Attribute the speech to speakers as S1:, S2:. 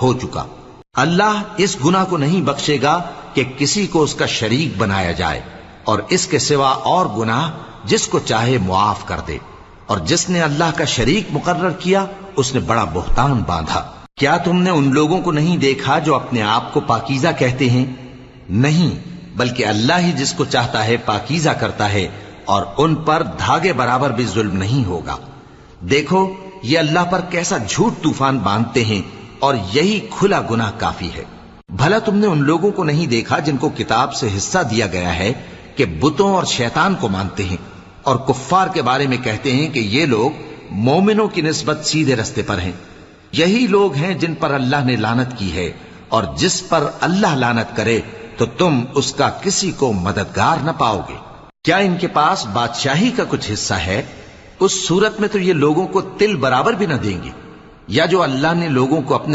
S1: हो चुका। अल्लाह इस गुनाह को नहीं बख्शेगा कि किसी को उसका शरीक बनाया जाए, और इसके सिवा और गुनाह जिसको चाहे मुआफ कर दे। और जिसने अल्लाह का शरीक मुकर्रर किया उसने बड़ा बुहतान बांधा। क्या तुमने उन लोगों को नहीं देखा जो अपने आप को पाकीज़ा कहते हैं? नहीं, बल्कि अल्लाह ही जिसको चाहता है पाकीज़ा करता है, और उन पर धागे बराबर भी जुल्म नहीं होगा। देखो ये अल्लाह पर कैसा झूठ तूफान बांधते हैं, और यही खुला गुनाह काफी है। भला तुमने उन लोगों को नहीं देखा जिनको किताब से हिस्सा दिया गया है कि बुतों और शैतान को मानते हैं, और कुफ्फार के बारे में कहते हैं कि ये लोग मोमिनों की निस्बत सीधे रस्ते पर हैं। यही लोग हैं जिन पर अल्लाह ने लानत की है, और जिस पर अल्लाह लानत करे तो तुम उसका किसी को मददगार न पाओगे। क्या इनके पास बादशाही का कुछ हिस्सा है? उस सूरत में तो ये लोगों को तिल बराबर भी न देंगे। या जो अल्लाह ने लोगों को अपने